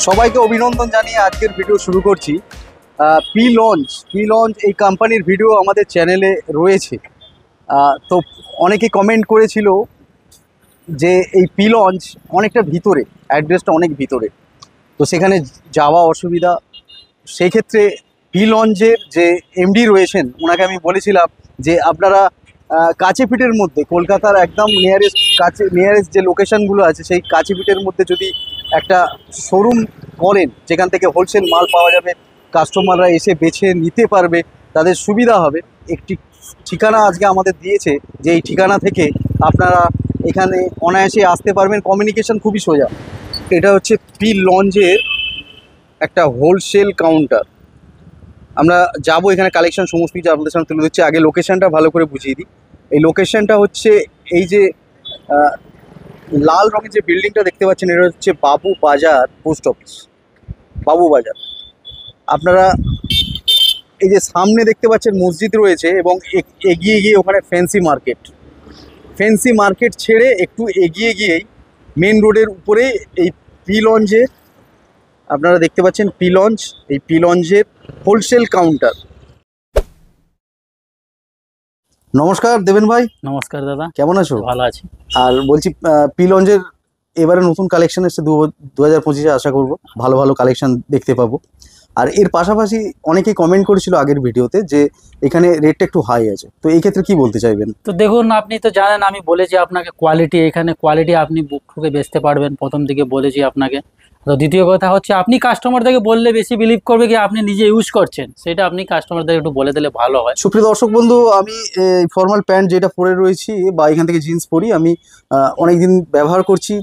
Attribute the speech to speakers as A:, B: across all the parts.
A: সবাইকে অভিনন্দন জানিয়ে আজকের ভিডিও শুরু করছি। পি লঞ্চ এই কোম্পানির ভিডিও আমাদের চ্যানেলে রয়েছে। তো অনেকে কমেন্ট করেছিল যে এই পি লঞ্চ অনেকটা ভিতরে, অ্যাড্রেসটা অনেক ভিতরে, তো সেখানে যাওয়া অসুবিধা। সেই ক্ষেত্রে পি লঞ্চের যে এমডি রয়েছেন ওনাকে আমি বলেছিলাম যে আপনারা কাছেপিঠের মধ্যে, কলকাতার একদম নিয়ারেস্ট যে লোকেশানগুলো আছে সেই কাছেপিঠের মধ্যে যদি একটা শোরুম করেন যেখান থেকে হোলসেল মাল পাওয়া যাবে, কাস্টমাররা এসে বেছে নিতে পারবে, তাদের সুবিধা হবে। একটি ঠিকানা আজকে আমাদের দিয়েছে যে এই ঠিকানা থেকে আপনারা এখানে অনায়াসে আসতে পারবেন, কমিউনিকেশন খুবই সোজা। এটা হচ্ছে পি লঞ্চের একটা হোলসেল কাউন্টার। আমরা যাব, এখানে কালেকশন সমস্ত কিছু আপনাদের সামনে তুলে দিচ্ছি। আগে লোকেশানটা ভালো করে বুঝিয়ে দিই। এই লোকেশানটা হচ্ছে এই যে লাল রঙের যে বিল্ডিংটা দেখতে পাচ্ছেন, এটা হচ্ছে বাবু বাজার পোস্ট অফিস, বাবু বাজার। আপনারা এই যে সামনে দেখতে পাচ্ছেন মসজিদ রয়েছে এবং এগিয়ে গিয়ে ওখানে ফ্যান্সি মার্কেট ছেড়ে একটু এগিয়ে গিয়েই মেন রোডের উপরে এই পি লঞ্চের, আপনারা দেখতে পাচ্ছেন পি লঞ্চ, এই পি লঞ্চের হোলসেল কাউন্টার। নমস্কার দেবেন ভাই।
B: নমস্কার দাদা,
A: কেমন আছো?
B: ভালো আছি।
A: আর বলছি পি লঞ্চের এবারে নতুন কালেকশন এসছে 2025-এ, আশা করব ভালো ভালো কালেকশন দেখতে পাবো। আর এর পাশাপাশি অনেকেই কমেন্ট করেছিল আগের ভিডিওতে যে এখানে রেটটা একটু হাই আছে, তো এই ক্ষেত্রে কি বলতে চাইবেন?
B: তো দেখুন, আপনি তো জানেন আমি বলেছি আপনাকে কোয়ালিটি, এখানে কোয়ালিটি আপনি বুক ঠুকে বেচতে পারবেন, প্রথম দিকে বলেছি আপনাকে। তো দ্বিতীয় কথা হচ্ছে আপনি কাস্টমারদেরকে বললে বেশি বিলিভ করবে কি আপনি নিজে ইউজ করছেন, সেটা আপনি কাস্টমারদের একটু বলে দিলে ভালো হয়।
A: সুপ্রিয় দর্শক বন্ধু, আমি ফর্মাল প্যান্ট যেটা পরে রয়েছি বা এখান থেকে জিন্স পরি, আমি অনেকদিন ব্যবহার করছি।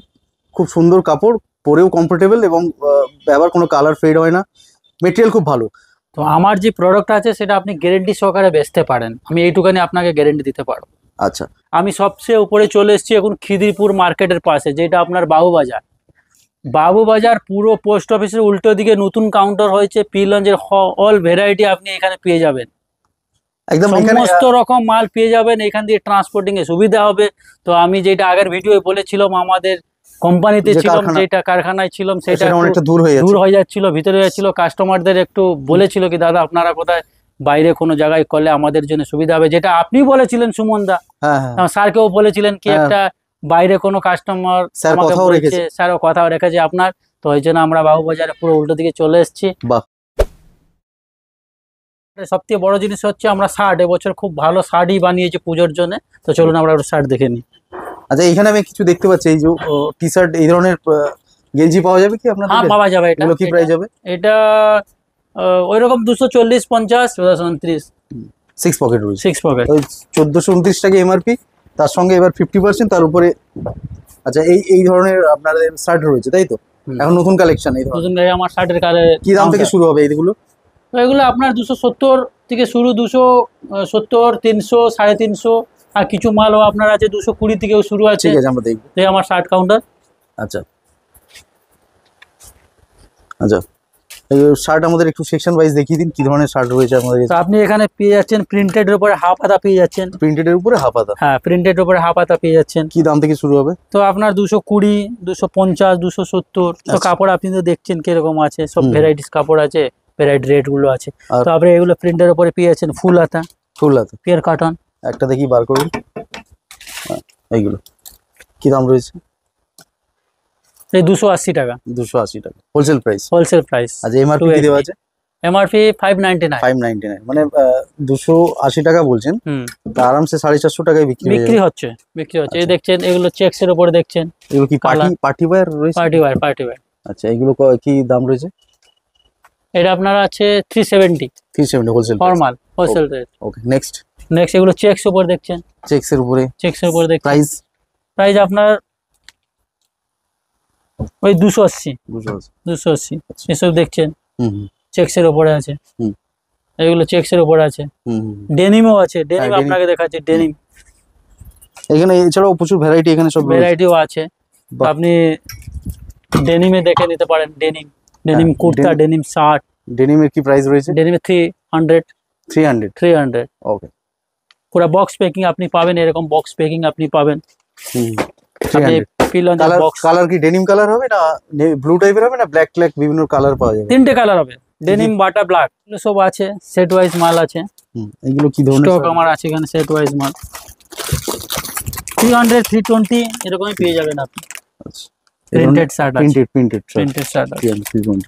A: খুব সুন্দর কাপড়, পরেও কমফোর্টেবল এবং ব্যবহার কোনো কালার ফেড হয় না, মেটেরিয়াল খুব ভালো।
B: তো আমার যে প্রোডাক্ট আছে সেটা আপনি গ্যারেন্টি সহকারে বেচতে পারেন, আমি এইটুখানি আপনাকে গ্যারেন্টি দিতে পারবো।
A: আচ্ছা,
B: আমি সবচেয়ে উপরে চলে এসেছি এখন খিদিরপুর মার্কেটের পাশে, যেটা আপনার বাবুবাজার পুরো পোস্ট অফিসের উল্টো দিকে নতুন কাউন্টার হয়েছে। পি লঞ্চের অল ভ্যারাইটি আপনি এখানে পেয়ে যাবেন,
A: একদম
B: সমস্ত রকম মাল পেয়ে যাবেন। এখান দিয়ে ট্রান্সপোর্টিং এ সুবিধা হবে। তো আমি যেটা আগের ভিডিও বলেছিলাম, আমাদের কোম্পানিতে ছিলাম, যেটা কারখানায় ছিলাম, সেটা
A: অনেকটা দূর
B: হয়ে যাচ্ছিল, ভিতরে যাচ্ছিল। কাস্টমারদের একটু বলেছিল কি দাদা আপনারা কোথায় বাইরে কোনো জায়গায় করলে আমাদের জন্য সুবিধা হবে, যেটা আপনি বলেছিলেন সুমন দা। স্যারকেও বলেছিলেন কি একটা বাইরে কোনো কাস্টমার স্যারও কথাও রেখেছে আপনার। তো ওই জন্য আমরা বাবুবাজারে পুরো উল্টো দিকে চলে এসেছি। সবথেকে বড় জিনিস হচ্ছে আমরা শার্ট, এবছর খুব ভালো শার্টই বানিয়েছি পুজোর জন্য। তো চলুন আমরা একটা শার্ট দেখে নিই।
A: আচ্ছা, এখানে আমি কিছু দেখতে পাচ্ছি, এই যে টি শার্ট, এই ধরনের গেঞ্জি পাওয়া যাবে কি আপনাদের?
B: হ্যাঁ, পাওয়া যাবে।
A: এটা কি প্রাইস হবে?
B: এটা ওইরকম 240, 50, 29।
A: 6 পকেট রয়েছে,
B: 6 পকেট,
A: 1429 টাকা এমআরপি, তার সঙ্গে এবার 50% তার উপরে। আচ্ছা, এই ধরনের আপনাদের শার্ট রয়েছে তাই তো? এখন নতুন কালেকশন, এই ধরনের
B: আমার শার্টের কালার
A: কি দাম থেকে শুরু হবে এইগুলো?
B: তো এগুলো আপনার 270 থেকে শুরু, 270, 300, 350, আর কিছু মালও আপনার আছে 220 থেকেও শুরু আছে।
A: ঠিক আছে, আমরা দেখব।
B: এই আমার শার্ট কাউন্টার।
A: আচ্ছা আচ্ছা, এই শার্ট আমাদের একটু সেকশন ওয়াইজ দেখিয়ে দিন, কি ধরনের শার্ট রয়েছে আমাদের।
B: তো আপনি এখানে পেয়ে যাচ্ছেন প্রিন্টেডের উপরে হাফ হাতা পেয়ে যাচ্ছেন।
A: প্রিন্টেডের উপরে হাফ হাতা?
B: হ্যাঁ, প্রিন্টেডের উপরে হাফ হাতা পেয়ে যাচ্ছেন।
A: কি দাম থেকে শুরু হবে?
B: তো আপনার 220, 250, 270। তো কাপড় আপনি তো দেখছেন কিরকম আছে, সব ভ্যারাইটিস কাপড় আছে, ভ্যারাইটি রেট গুলো আছে। তো আপনি এগুলো প্রিন্টের উপরে পেয়ে যাচ্ছেন ফুল হাতা, পিয়ার কাটন। একটা
A: দেখি বার করুন, এইগুলো কি দাম রয়েছে?
B: এই 280 টাকা।
A: 280 টাকা হোলসেল প্রাইস?
B: Wholesale price.
A: আচ্ছা, এমআরপি কি দেওয়া আছে?
B: এমআরপি 599।
A: 599 মানে 280 টাকা বলছেন, তা আরামসে 450 টাকায় বিক্রি হচ্ছে।
B: এই দেখছেন এগুলো চেকস এর উপরে দেখছেন,
A: এগুলো কি পার্টি ওয়্যার রয়েছে?
B: Party wear.
A: আচ্ছা, এগুলো কি দাম রয়েছে?
B: এটা আপনার আছে 370
A: হোলসেল
B: ফরমাল, হোলসেল রেট।
A: ওকে, নেক্সট
B: এগুলো চেকস উপর দেখছেন,
A: চেকস এর উপরে দেখছেন।
B: প্রাইস আপনার ওই 280 এসব দেখছেন, চেকস এর উপরে আছে। এগুলো চেকস এর উপরে আছে, ডেনিমও আছে। ডেনিম আপনাকে দেখাচ্ছি, ডেনিম
A: এখানে এছাড়াও প্রচুর ভ্যারাইটি, এখানে সব
B: ভ্যারাইটিও আছে। আপনি ডেনিমে দেখে নিতে পারেন, ডেনিম কুর্তা, ডেনিম শার্ট।
A: ডেনিমের কি প্রাইস রয়েছে?
B: ডেনিমে 300।
A: ওকে,
B: পুরো বক্স প্যাকিং আপনি পাবেন, এরকম বক্স প্যাকিং আপনি পাবেন। পি লঞ্চের বক্স।
A: কালার কি ডেনিম কালার হবে না ব্লু টাইপের হবে না ব্ল্যাক বিভিন্ন কালার পাওয়া যাবে?
B: তিনটে কালার হবে, ডেনিম, বাটা, ব্ল্যাক, এগুলো সব আছে, সেট ওয়াইজ মাল আছে।
A: এগুলো কি ধরনের
B: স্টক আমার আছে এখানে, সেট ওয়াইজ মাল 300 320 এরকমই পেয়ে যাবেন আপনি।
A: আচ্ছা,
B: প্রিন্টেড শার্ট আছে,
A: প্রিন্টেড
B: শার্ট আছে।
A: 320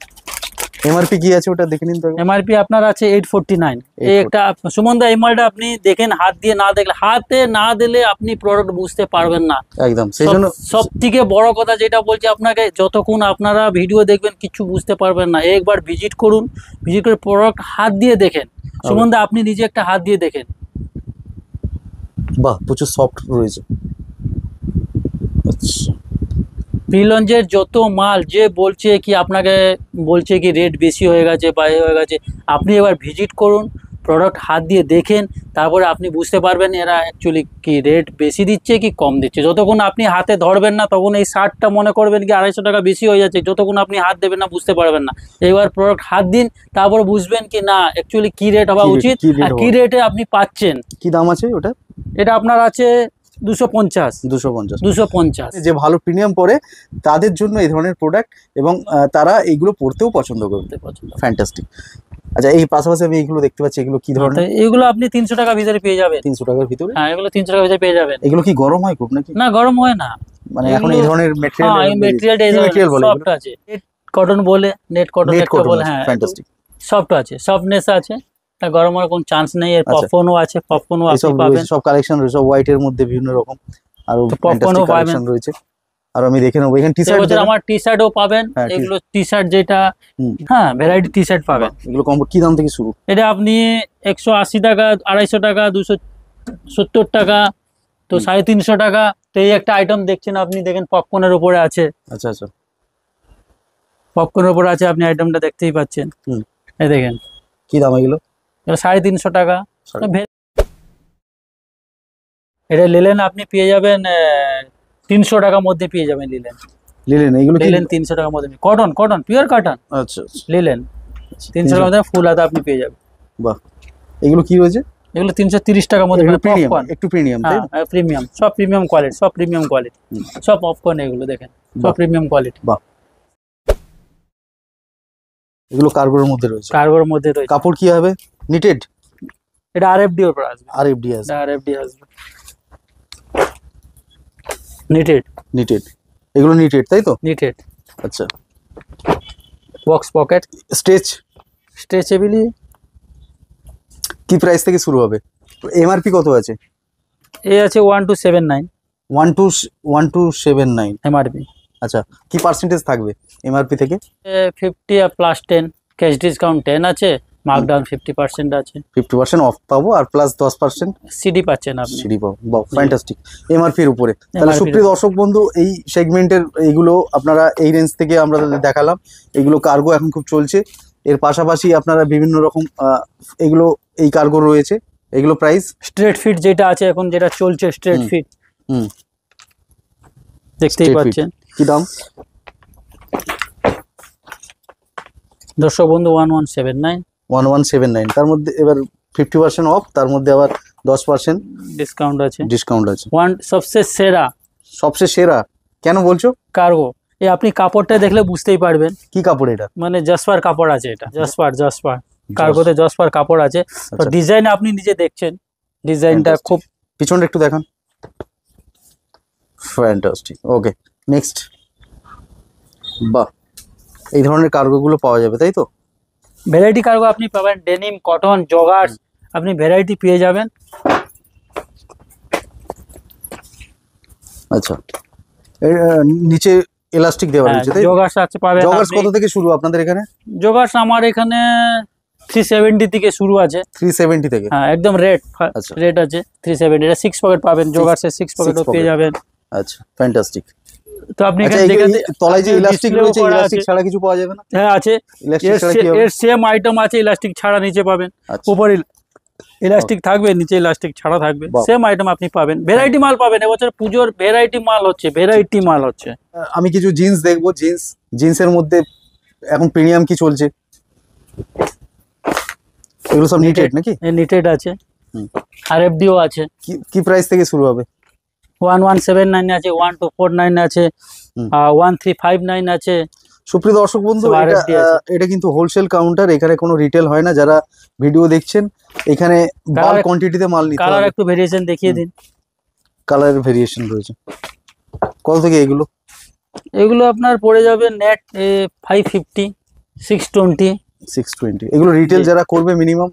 A: এমআরপি কি আছে ওটা দেখে নিন তো।
B: এমআরপি আপনার আছে 849। এই একটা সুমনদা, এই মালটা আপনি দেখেন, হাত দিয়ে না দেখলে, হাতে না দিলে আপনি প্রোডাক্ট বুঝতে পারবেন না
A: একদম। সেইজন্য
B: সব থেকে বড় কথা যেটা বলছি আপনাকে, যতক্ষণ আপনারা ভিডিও দেখবেন কিছু বুঝতে পারবেন না, একবার ভিজিট করুন, ভিজিট করে প্রোডাক্ট হাত দিয়ে দেখেন। সুমনদা আপনি নিজে একটা হাত দিয়ে দেখেন,
A: বাহ প্রচুর সফট রয়েছে। আচ্ছা,
B: পি লঞ্চের যত মাল যে বলছে কি আপনাকে বলছে কি রেট বেশি হয়ে গেছে বা এ হয়ে গেছে, আপনি এবার ভিজিট করুন, প্রোডাক্ট হাত দিয়ে দেখেন, তারপরে আপনি বুঝতে পারবেন এরা অ্যাকচুয়ালি কি রেট বেশি দিচ্ছে কি কম দিচ্ছে। যতক্ষণ আপনি হাতে ধরবেন না তখন এই শার্টটা মনে করবেন কি 250 টাকা বেশি হয়ে যাচ্ছে, যতক্ষণ আপনি হাত দেবেন না বুঝতে পারবেন না। এবার প্রোডাক্ট হাত দিন, তারপরে বুঝবেন কি না অ্যাকচুয়ালি কি রেট হওয়া উচিত আর কি রেটে আপনি পাচ্ছেন।
A: কি দাম আছে ওটা?
B: এটা আপনার আছে 250।
A: যে ভালো প্রিমিয়াম পরে তাদের জন্য এই ধরনের প্রোডাক্ট, এবং তারা এইগুলো পড়তেও পছন্দ করতে ফ্যান্টাস্টিক। আচ্ছা, এই পাশাপাশি আমি এইগুলো দেখতে পাচ্ছি, এগুলো কি ধরনের?
B: এগুলো আপনি 300 টাকা ভিতরে পেয়ে যাবেন।
A: 300 টাকার ভিতরে?
B: হ্যাঁ, এগুলো 300 টাকা ভিতরে পেয়ে যাবেন।
A: এগুলো কি গরম হয় খুব নাকি?
B: না, গরম হয় না,
A: মানে এখন এই ধরনের
B: মেটেরিয়াল
A: বলে
B: সফট আছে, নেট কটন বলে, নেট কটন একটা বলে, হ্যাঁ
A: ফ্যান্টাস্টিক
B: সফট আছে, সফটনেস আছে, গরম হওয়ার কোনো চান্স নেই। এর পপকর্নও আছে, পপকর্নও আপনি
A: সব
B: পাবেন,
A: সব কালেকশন রয়েছে হোয়াইট এর মধ্যে বিভিন্ন রকম, আর
B: পপকর্নও পাবেন
A: রয়েছে। আর আমি দেখে নেবো এখানে টি-শার্ট,
B: এবছর আমার টি-শার্টও পাবেন। এগুলো টি-শার্ট যেটা, হ্যাঁ ভ্যারাইটি টি-শার্ট পাবেন।
A: এগুলো কম কি দাম থেকে শুরু?
B: এটা আপনি 180 টাকা, 250 টাকা, 270 টাকা, তো 350 টাকা। তো এই একটা আইটেম দেখছেন আপনি, দেখেন পপকর্নের উপরে আছে।
A: আচ্ছা আচ্ছা,
B: পপকর্নের উপরে আছে, আপনি আইটেমটা দেখতেই পাচ্ছেন। এই দেখেন
A: কি দাম এগুলো?
B: 350 টাকা। এটা লিলেন আপনি পেয়ে যাবেন 300 টাকার মধ্যে পেয়ে যাবেন। লিলেন
A: এগুলো
B: লিলেন 300 টাকার মধ্যে, কটন পিওর কটন।
A: আচ্ছা,
B: লিলেন 300 টাকার মধ্যে ফুল হাতা আপনি পেয়ে যাবেন।
A: বাহ, এগুলো কি রয়েছে?
B: এগুলো 330 টাকার মধ্যে,
A: একটু প্রিমিয়াম, তাই
B: হ্যাঁ প্রিমিয়াম, সব প্রিমিয়াম কোয়ালিটি, সব পপকর্ন, এগুলো দেখেন সব প্রিমিয়াম কোয়ালিটি।
A: বাহ, এগুলো কার্গোর মধ্যে রয়েছে?
B: কার্গোর মধ্যে রয়েছে।
A: কাপড় কি হবে? নিটেড?
B: এটা আরএফডি এর উপর আসবে।
A: আরএফডি আসবে?
B: আরএফডি আসবে, নিটেড।
A: এগুলো নিটেড, তাই তো?
B: নিটেড।
A: আচ্ছা,
B: বক্স পকেট, স্ট্রেচেবলি।
A: কি প্রাইস থেকে শুরু হবে? এমআরপি কত আছে?
B: এই আছে 1279।
A: 1279
B: এমআরপি।
A: আচ্ছা, কি পার্সেন্টেজ থাকবে এমআরপি থেকে?
B: 50 আর প্লাস 10, ক্যাশ ডিসকাউন্ট 10 আছে, মার্কডাউন 50% আছে।
A: 50% অফ পাবো, আর প্লাস 10%
B: সিডি পাচ্ছেন আপনি।
A: সিডি পাবো। বাহ, ফ্যান্টাস্টিক। এমআরপি এর উপরে। তাহলে সুপ্রিয় দর্শক বন্ধু, এই সেগমেন্টের এইগুলো আপনারা এই রেঞ্জ থেকে আমরা দেখালাম। এগুলো কার্গো এখন খুব চলছে। এর পাশাপাশি আপনারা বিভিন্ন রকম এগুলো এই কার্গো রয়েছে। এগুলো প্রাইস?
B: স্ট্রেট ফিট যেটা আছে এখন, যেটা চলছে স্ট্রেট ফিট, দেখতেই পাচ্ছেন।
A: কি দাম?
B: দর্শক বন্ধু 1179।
A: 1179, তার মধ্যে এবার 50% অফ, তার মধ্যে আবার 10%
B: ডিসকাউন্ট আছে।
A: সবচেয়ে সেরা কেন বলছো?
B: কার্গো। এই আপনি কাপড়টা দেখলে বুঝতেই পারবেন
A: কি কাপড় এটা।
B: মানে জাসপার কাপড় আছে, এটা জাসপার কার্গোতে জাসপার কাপড় আছে। তো ডিজাইন আপনি নিজে দেখছেন, ডিজাইনটা খুব।
A: পিছনটা একটু দেখান। ফ্যান্টাস্টিক। ওকে, নেক্সট। বাহ, এই ধরনের কার্গোগুলো পাওয়া যাবে, তাই তো?
B: ভ্যারাইটি কার্গো আপনি পাবেন, ডেনিম, কটন, জগার্স, আপনি ভ্যারাইটি পেয়ে যাবেন।
A: আচ্ছা, এর নিচে ইলাস্টিক দেওয়া রয়েছে, তাই?
B: জগার্স আছে পাবেন।
A: জগার্স কত থেকে শুরু আপনাদের এখানে?
B: জগার্স আমার এখানে 370 থেকে শুরু আছে।
A: 370 থেকে?
B: হ্যাঁ, একদম রেট আছে 370। এটা 6 পকেট পাবেন, জগার্সের 6 পকেটও পেয়ে যাবেন।
A: আচ্ছা, ফ্যান্টাস্টিক।
B: তো আপনি এখানে দেখেন
A: তলায় যে ইলাস্টিক রয়েছে, ইলাস্টিক ছাড়া কিছু পাওয়া যাবে না?
B: হ্যাঁ আছে, এর সেম আইটেম আছে, ইলাস্টিক ছাড়া নিচে পাবেন, উপরে ইলাস্টিক থাকবে, নিচে ইলাস্টিক ছাড়া থাকবে, সেম আইটেম আপনি পাবেন। ভ্যারাইটি মাল পাবেন, এবছর পুজোর ভ্যারাইটি মাল হচ্ছে।
A: আমি কিছু জিন্স দেখবো। জিন্সের মধ্যে এখন প্রিমিয়াম কি চলছে? এগুলো সব নিটেড নাকি?
B: নিটেড আছে, আরএফডিও আছে।
A: কি প্রাইস থেকে শুরু হবে?
B: 1179 আছে, 1249 আছে, 1359 আছে।
A: সুপ্রিয় দর্শক বন্ধু,
B: সব RFD আছে।
A: এটা কিন্তু হোলসেল কাউন্টার, এখানে কোনো রিটেল হয় না। যারা ভিডিও দেখছেন এখানে বাল্ক কোয়ান্টিটিতে মাল নিতে
B: কালার
A: হবে।
B: একটু ভেরিয়েশন দেখিয়ে দিন।
A: কালার ভেরিয়েশন রয়েছে। কত থেকে এগুলো?
B: এগুলো আপনার পড়ে যাবে নেট 550, 620।
A: 620 এগুলো রিটেল যারা করবে মিনিমাম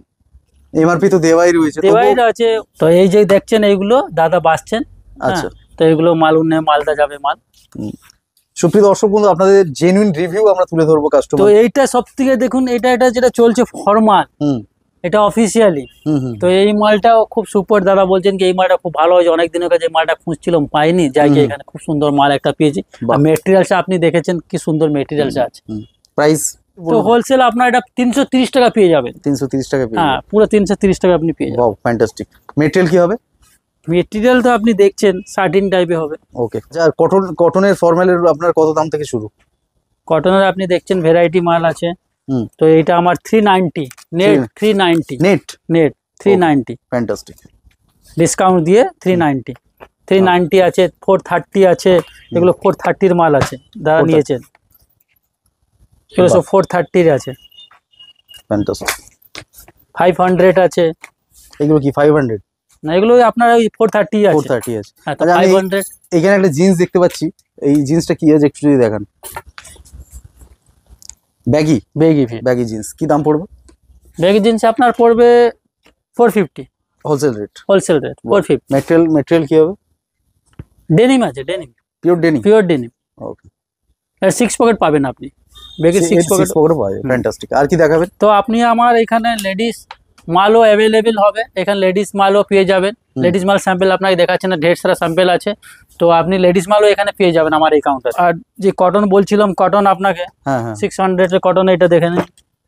A: এমআরপি তো দেওয়াই রয়েছে,
B: দেওয়াই আছে। তো এই যে দেখছেন এইগুলো দাদা বাসছেন।
A: আচ্ছা,
B: তো এগুলো মাল উন্নয়ন মালদা যাবে মাল।
A: সুপ্রিয় দর্শক বন্ধু, আপনাদের জেনুইন রিভিউ আমরা তুলে ধরবো
B: তো
A: কাস্টমার।
B: এইটা সব থেকে দেখুন, এটা যেটা চলছে ফরমাল, এটা অফিসিয়ালি। তো এই মালটাও খুব সুপার। দাদা বলছেন কি এই মালটা খুব ভালো হয়েছে, অনেক দিনের কাছে মালটা খুঁজছিলাম পাইনি, যাই এখানে খুব সুন্দর মাল একটা পেয়েছি। মেটেরিয়ালস আপনি দেখেছেন কি সুন্দর মেটেরিয়ালস আছে।
A: প্রাইস
B: তো হোলসেল আপনার এটা 330 টাকা পেয়ে যাবেন।
A: 330 টাকা পেয়ে
B: হ্যাঁ, পুরো 330 টাকা আপনি পেয়ে যাবেন।
A: Wow, fantastic. মেটেরিয়াল কি হবে?
B: মেটেরিয়াল তো আপনি দেখছেন সার্টিন টাইপে হবে।
A: ওকে, যা কটনের ফর্মালের আপনার কত দাম থেকে শুরু?
B: কটনের আপনি দেখছেন ভ্যারাইটি মাল আছে। তো এটা আমার 390 নেট, 390
A: নেট
B: 390
A: ফ্যান্টাস্টিক।
B: ডিসকাউন্ট দিয়ে 390 আছে, 430 আছে। এগুলো 430 মাল আছে, যারা নিয়েছেন এগুলো সব 430 আছে।
A: ফ্যান্টাস্টিক।
B: 500 আছে।
A: এগুলো কি 500?
B: না, এগুলো আপনার ওই 430 আছে।
A: 430 আছে।
B: হ্যাঁ, তো 500।
A: এখানে একটা জিন্স দেখতে পাচ্ছি, এই জিন্সটা কি আছে একটু যদি দেখান। ব্যাগি জিন্স কি দাম পড়বে?
B: ব্যাগি জিন্স আপনার পড়বে 450
A: হোলসেল রেট।
B: 450।
A: মেটেরিয়াল কি হবে?
B: ডেনিম আছে, ডেনিম, পিওর ডেনিম।
A: ওকে,
B: এর 6 পকেট পাবেন আপনি, ব্যাগের 6 পকেট
A: পাওয়া যাবে। ফ্যান্টাস্টিক। আর কি দেখাবেন?
B: তো আপনি আমার এখানে লেডিস মালও অ্যাভেলেবেল হবে, এখানে লেডিস মালও পেয়ে যাবেন। লেডিস মাল স্যাম্পেল আপনাকে দেখাচ্ছে না, ঢের সারা স্যাম্পেল আছে। তো আপনি লেডিস মালও এখানে পেয়ে যাবেন আমার এই কাউন্টার। আর যে কটন বলছিলাম, কটন আপনাকে 600 এর কটন, এটা দেখে নিন।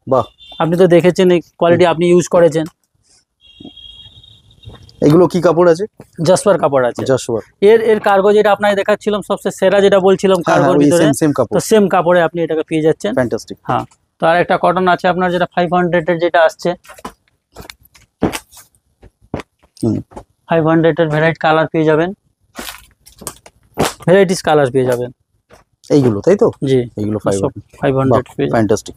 A: বাহ,
B: আপনি তো দেখেছেন এই কোয়ালিটি, আপনি ইউজ করেছেন।
A: এগুলো কি কাপড় আছে?
B: জাসপার কাপড় আছে।
A: জাসপার।
B: এর কার্গো যেটা আপনাকে দেখাচ্ছিলাম সবচেয়ে সেরা, যেটা বলছিলাম কার্গোর ভিতরে, তো সেম কাপড়ে আপনি এটাকে পেয়ে যাচ্ছেন।
A: ফ্যান্টাস্টিক।
B: হ্যাঁ, তো আর একটা কটন আছে আপনার যেটা 500 এর, যেটা আসছে 500 এর ভ্যারাইটি কালার পেয়ে যাবেন, ভ্যারাইটিস কালার পেয়ে যাবেন।
A: এইগুলো তাই তো?
B: জি,
A: এইগুলো
B: 500 পেয়ে যাবেন।
A: ফ্যান্টাস্টিক।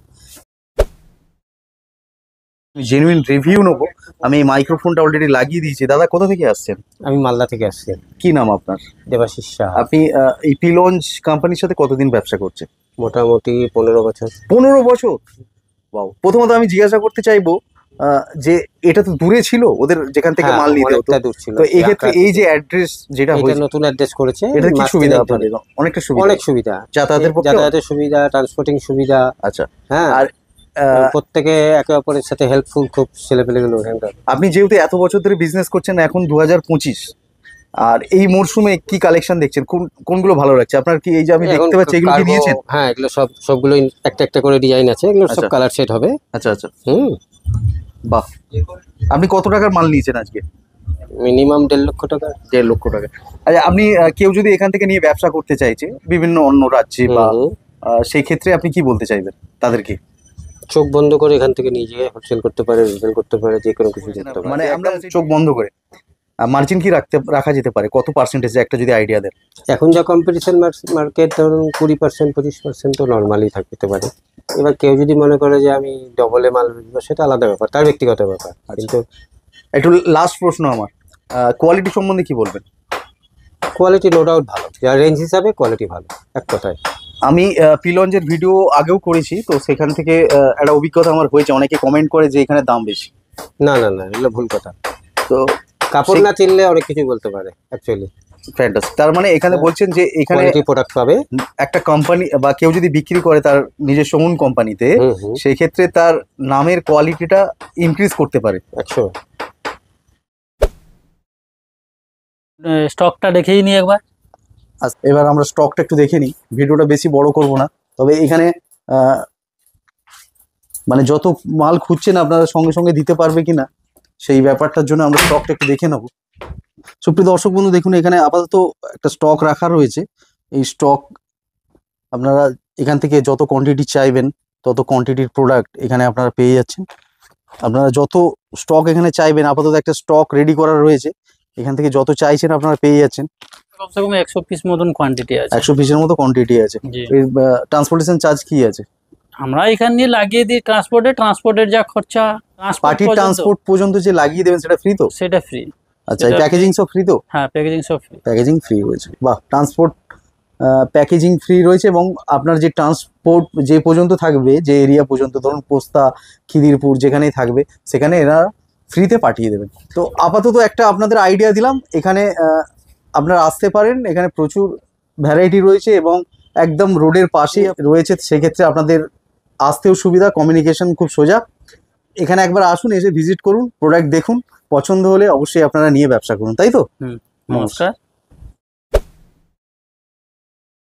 A: জেনুইন রিভিউ নেবো। আমি এই মাইক্রোফোনটা অলরেডি লাগিয়ে দিয়েছি। দাদা কোথা থেকে আসছেন?
C: আমি মালদা থেকে আসছি।
A: কি নাম আপনার?
C: দেবাশিস সাহা।
A: আপনি এই পিলঞ্চ কোম্পানির সাথে কতদিন ব্যবসা করছেন?
C: মোটামুটি 15 বছর।
A: 15 বছর? ওয়াও। প্রথমত আমি জিজ্ঞাসা করতে চাইবো যে এটা তো দূরে ছিল ওদের, যেখান থেকে মাল নিতে হতো,
C: দূর ছিল।
A: তো এই ক্ষেত্রে এই যে অ্যাড্রেস যেটা
C: এটা
A: হয়েছে,
C: নতুন অ্যাড্রেস করেছে,
A: এটা কি সুবিধা আপনাদের? অনেকটা সুবিধা।
C: অনেক সুবিধা, যাতায়াতের সুবিধা, ট্রান্সপোর্টিং সুবিধা।
A: আচ্ছা,
C: হ্যাঁ। আর প্রত্যেকে একে অপরের সাথে হেল্পফুল, খুব ছেলেপেলেগুলো।
A: আপনি যেহেতু এত বছর ধরে বিজনেস করছেন, এখন 2025, আর এই মরশুমে কি কালেকশন দেখছেন? কোনগুলো ভালো লাগছে আপনার? কি এই যে আমি দেখতে পাচ্ছি এগুলো কি নিয়েছেন?
C: হ্যাঁ, এগুলো সবগুলো একটা একটা করে ডিজাইন আছে, এগুলো সব কালার সেট হবে।
A: আচ্ছা আচ্ছা। বাহ। আপনি কত টাকার মাল নিয়েছেন আজকে?
C: মিনিমাম 1.5 লক্ষ টাকা।
A: 1.5 লক্ষ টাকা। আচ্ছা, আপনি কেউ যদি এখান থেকে নিয়ে ব্যবসা করতে চাইছে বিভিন্ন অন্য রাজ্যে বা সেই ক্ষেত্রে আপনি কি বলতে চাইবেন তাদেরকে?
C: চোখ বন্ধ করে এখান থেকে নিয়ে গিয়ে হোলসেল করতে পারে, রিটেল করতে পারে, যে কোনো কিছু করতে পারে।
A: মানে আমরা চোখ বন্ধ করে মার্জিন কি রাখা যেতে পারে? কত পার্সেন্টেজ একটা যদি আইডিয়া দেন?
C: এখন যা কম্পিটিশন মার্কেট, ধরুন 20%, 25% তো নর্মালি থাকতে পারে। এবার কেউ যদি মনে করে যে আমি ডবলে মাল বেচবো, সেটা আলাদা ব্যাপার, তার ব্যক্তিগত ব্যাপার। কিন্তু
A: একটু লাস্ট প্রশ্ন আমার, কোয়ালিটি সম্বন্ধে কি বলবেন?
C: কোয়ালিটি নো ডাউট ভালো, যা রেঞ্জ হিসাবে কোয়ালিটি ভালো, এক কথায়।
A: আমি পিলঞ্চের ভিডিও আগেও করেছি, তো সেখান থেকে একটা অভিজ্ঞতা আমার হয়েছে। অনেকে কমেন্ট করে যে এখানে দাম বেশি।
C: না না না, এগুলো ভুল কথা।
A: তো
C: কাপড় না চিনলে অনেক কিছু বলতে পারে অ্যাকচুয়ালি।
A: ফ্যান্টাস্টিক। তার মানে এখানে বলছেন যে এখানে
C: প্রোডাক্ট পাবে একটা
A: কোম্পানি, বা কেউ যদি বিক্রি করে তার নিজস্ব ওন কোম্পানিতে, সেই ক্ষেত্রে তার নামের কোয়ালিটিটা ইনক্রিজ করতে পারে
C: 100।
B: স্টকটা দেখেই নি একবার।
A: এবার আমরা স্টকটা একটু দেখে নিই, ভিডিওটা বেশি বড় করব না। তবে এখানে মানে যত মাল খুঁজছেন আপনারা সঙ্গে সঙ্গে দিতে পারবে কিনা সেই ব্যাপারটার জন্য আমরা স্টকটা একটু দেখে নেব। সুপ্রিয় দর্শক বন্ধু, দেখুন এখানে আপাতত একটা স্টক রাখা রয়েছে। এই স্টক আপনারা এখান থেকে যত কোয়ান্টিটি চাইবেন তত কোয়ান্টিটির প্রোডাক্ট এখানে আপনারা পেয়ে যাচ্ছেন। আপনারা যত স্টক এখানে চাইবেন, আপাতত একটা স্টক রেডি করা রয়েছে, এখান থেকে যত চাইছেন আপনারা পেয়ে যাচ্ছেন।
B: কমসে কম 100 পিস মতন কোয়ান্টিটি আছে।
A: 100 পিসের মতো কোয়ান্টিটি আছে।
B: জি।
A: এর ট্রান্সপোর্টেশন চার্জ কি আছে?
B: আমরা এখান দিয়ে লাগিয়ে দিই ট্রান্সপোর্টের যা খরচা,
A: পার্টির ট্রান্সপোর্ট পর্যন্ত যে লাগিয়ে দেবেন সেটা ফ্রি তো?
B: সেটা ফ্রি।
A: আচ্ছা, এই প্যাকেজিং সব ফ্রি তো?
B: হ্যাঁ, প্যাকেজিং সব ফ্রি।
A: প্যাকেজিং ফ্রি রয়েছে, বাহ। ট্রান্সপোর্ট প্যাকেজিং ফ্রি রয়েছে, এবং আপনার যে ট্রান্সপোর্ট যে পর্যন্ত থাকবে, যে এরিয়া পর্যন্ত, ধরুন পোস্তা, খিদিরপুর, যেখানেই থাকবে সেখানে এরা ফ্রিতে পাঠিয়ে দেবেন। তো আপাতত একটা আপনাদের আইডিয়া দিলাম। এখানে আপনারা আসতে পারেন, এখানে প্রচুর ভ্যারাইটি রয়েছে এবং একদম রোডের পাশেই রয়েছে, সেক্ষেত্রে আপনাদের আসতেও সুবিধা, কমিউনিকেশন খুব সোজা। এখানে একবার আসুন, এসে ভিজিট করুন, প্রোডাক্ট দেখুন, পছন্দ হলে অবশ্যই আপনারা নিয়ে ব্যবসা করুন, তাই তো?
B: নমস্কার।